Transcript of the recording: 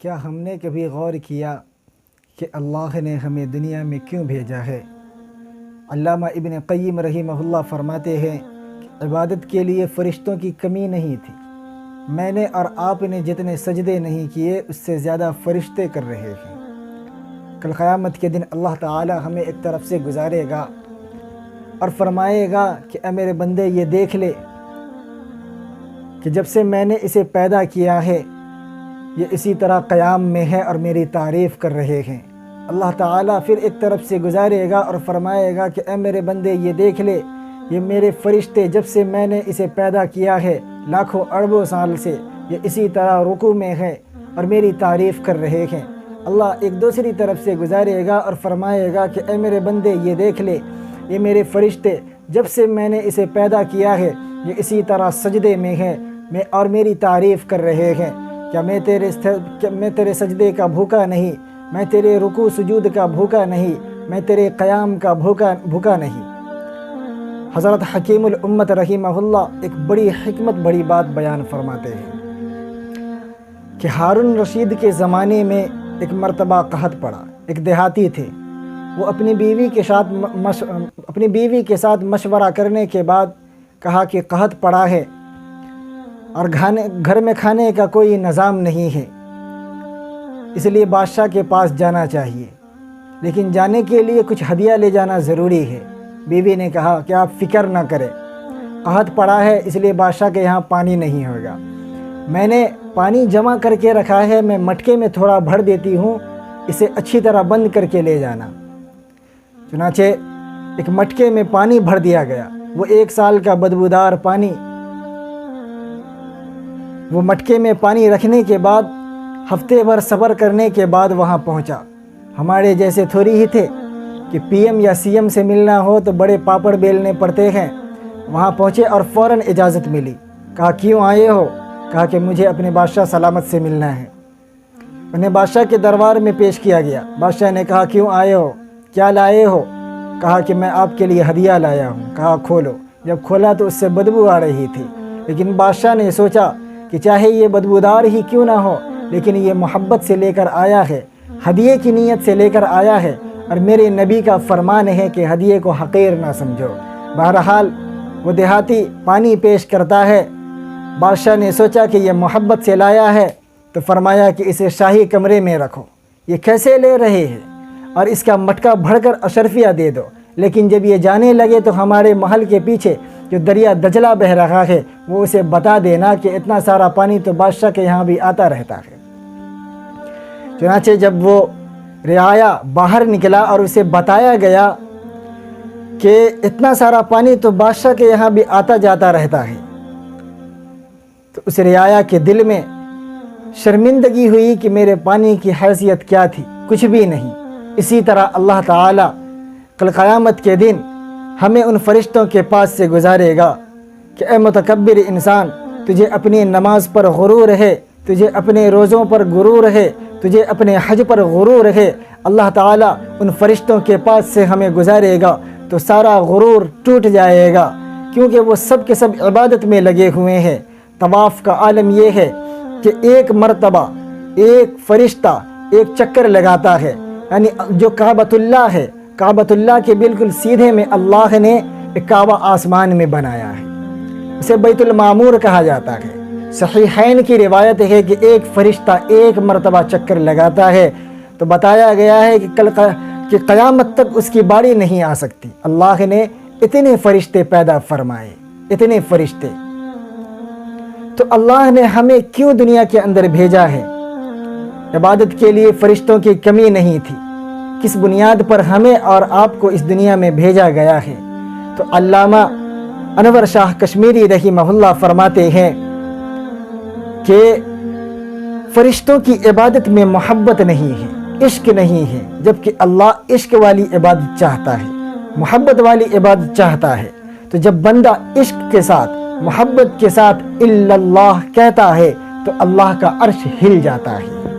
کیا ہم نے کبھی غور کیا کہ اللہ نے ہمیں دنیا میں کیوں بھیجا ہے؟ علامہ ابن قیم رحمہ اللہ فرماتے ہیں کہ عبادت کے لیے فرشتوں کی کمی نہیں تھی۔ میں نے اور آپ نے جتنے سجدے نہیں کیے اس سے زیادہ فرشتے کر رہے ہیں۔ کل قیامت کے دن اللہ تعالی ہمیں ایک طرف سے گزارے گا اور فرمائے گا کہ اے میرے بندے یہ دیکھ لے کہ جب سے میں نے اسے پیدا کیا ہے یہ اسی طرح قیام میں ہے اور میری تعریف کر رہے ہیں۔ اللہ تعالیٰ پھر ایک طرف سے گزارے گا اور فرمائے گا کہ اے میرے بندے یہ دیکھ لے یہ میرے فرشتے جب سے میں نے اسے پیدا کیا ہے لاکھوں اربوں سال سے یہ اسی طرح رکوع میں ہے اور میری تعریف کر رہے ہیں۔ اللہ ایک دوسری طرف سے گزارے گا اور فرمائے گا کہ اے میرے بندے یہ دیکھ لے یہ میرے فرشتے جب سے میں نے اسے پیدا کیا ہے یہ اسی طرح سجدے میں ہیں اور میری تعریف کر رہے ہیں۔ کیا میں تیرے سجدے کا بھوکا نہیں، میں تیرے رکوع سجود کا بھوکا نہیں، میں تیرے قیام کا بھوکا نہیں۔ حضرت حکیم الامت رحمہ اللہ ایک بڑی حکمت بڑی بات بیان فرماتے ہیں کہ ہارون رشید کے زمانے میں ایک مرتبہ قحط پڑا۔ ایک دیہاتی تھے، وہ اپنی بیوی کے ساتھ مشورہ کرنے کے بعد کہا کہ قحط پڑا ہے اور گھر میں کھانے کا کوئی نظام نہیں ہے، اس لیے بادشاہ کے پاس جانا چاہیے، لیکن جانے کے لیے کچھ ہدیہ لے جانا ضروری ہے۔ بیوی نے کہا کہ آپ فکر نہ کریں، قحط پڑا ہے اس لیے بادشاہ کے یہاں پانی نہیں ہوگا، میں نے پانی جمع کر کے رکھا ہے، میں مٹکے میں تھوڑا بھر دیتی ہوں، اسے اچھی طرح بند کر کے لے جانا۔ چنانچہ ایک مٹکے میں پانی بھر دیا گیا، وہ 1 سال کا بدبودار پانی، وہ مٹکے میں پانی رکھنے کے بعد ہفتے بھر صبر کرنے کے بعد وہاں پہنچا۔ ہمارے جیسے تھوڑی ہی تھے کہ پی ایم یا سی ایم سے ملنا ہو تو بڑے پاپڑ بیلنے پڑتے ہیں۔ وہاں پہنچے اور فوراً اجازت ملی۔ کہا کیوں آئے ہو؟ کہا کہ مجھے اپنے بادشاہ سلامت سے ملنا ہے۔ انہیں بادشاہ کے دربار میں پیش کیا گیا۔ بادشاہ نے کہا کیوں آئے ہو؟ کیا لائے ہو؟ کہا کہ میں آپ کے لیے ہدیہ لایا ہوں۔ کہا کھولو۔ جب کھولا تو اس سے بدبو آ رہی تھی، لیکن بادشاہ نے سوچا کہ چاہے یہ بدبودار ہی کیوں نہ ہو لیکن یہ محبت سے لے کر آیا ہے، ہدیے کی نیت سے لے کر آیا ہے، اور میرے نبی کا فرمان ہے کہ ہدیے کو حقیر نہ سمجھو۔ بہرحال وہ دیہاتی پانی پیش کرتا ہے۔ بادشاہ نے سوچا کہ یہ محبت سے لایا ہے تو فرمایا کہ اسے شاہی کمرے میں رکھو۔ یہ کیسے لے رہے ہیں؟ اور اس کا مٹکا بھر کر اشرفیہ دے دو۔ لیکن جب یہ جانے لگے تو ہمارے محل کے پیچھے جو دریا دجلہ بہ رہا ہے وہ اسے بتا دینا کہ اتنا سارا پانی تو بادشاہ کے یہاں بھی آتا رہتا ہے۔ چنانچہ جب وہ رعایا باہر نکلا اور اسے بتایا گیا کہ اتنا سارا پانی تو بادشاہ کے یہاں بھی آتا جاتا رہتا ہے، تو اس رعایا کے دل میں شرمندگی ہوئی کہ میرے پانی کی حیثیت کیا تھی، کچھ بھی نہیں۔ اسی طرح اللہ تعالی کل قیامت کے دن ہمیں ان فرشتوں کے پاس سے گزارے گا کہ اے متکبر انسان، تجھے اپنی نماز پر غرور ہے، تجھے اپنے روزوں پر غرور ہے، تجھے اپنے حج پر غرور ہے۔ اللہ تعالیٰ ان فرشتوں کے پاس سے ہمیں گزارے گا تو سارا غرور ٹوٹ جائے گا، کیونکہ وہ سب کے سب عبادت میں لگے ہوئے ہیں۔ طواف کا عالم یہ ہے کہ ایک مرتبہ ایک فرشتہ ایک چکر لگاتا ہے، یعنی جو کعبۃ اللہ ہے، کعبۃ اللہ کے بالکل سیدھے میں اللہ نے ایک کعبہ آسمان میں بنایا ہے، اسے بیت المعمور کہا جاتا ہے۔ صحیحین کی روایت ہے کہ ایک فرشتہ ایک مرتبہ چکر لگاتا ہے تو بتایا گیا ہے کہ قیامت تک اس کی باری نہیں آ سکتی۔ اللہ نے اتنے فرشتے پیدا فرمائے، اتنے فرشتے۔ تو اللہ نے ہمیں کیوں دنیا کے اندر بھیجا ہے؟ عبادت کے لیے فرشتوں کی کمی نہیں تھی۔ کس بنیاد پر ہمیں اور آپ کو اس دنیا میں بھیجا گیا ہے؟ تو علامہ انور شاہ کشمیری رحمہ اللہ فرماتے ہیں کہ فرشتوں کی عبادت میں محبت نہیں ہے، عشق نہیں ہے، جبکہ اللہ عشق والی عبادت چاہتا ہے، محبت والی عبادت چاہتا ہے۔ تو جب بندہ عشق کے ساتھ محبت کے ساتھ الا اللہ کہتا ہے تو اللہ کا عرش ہل جاتا ہے۔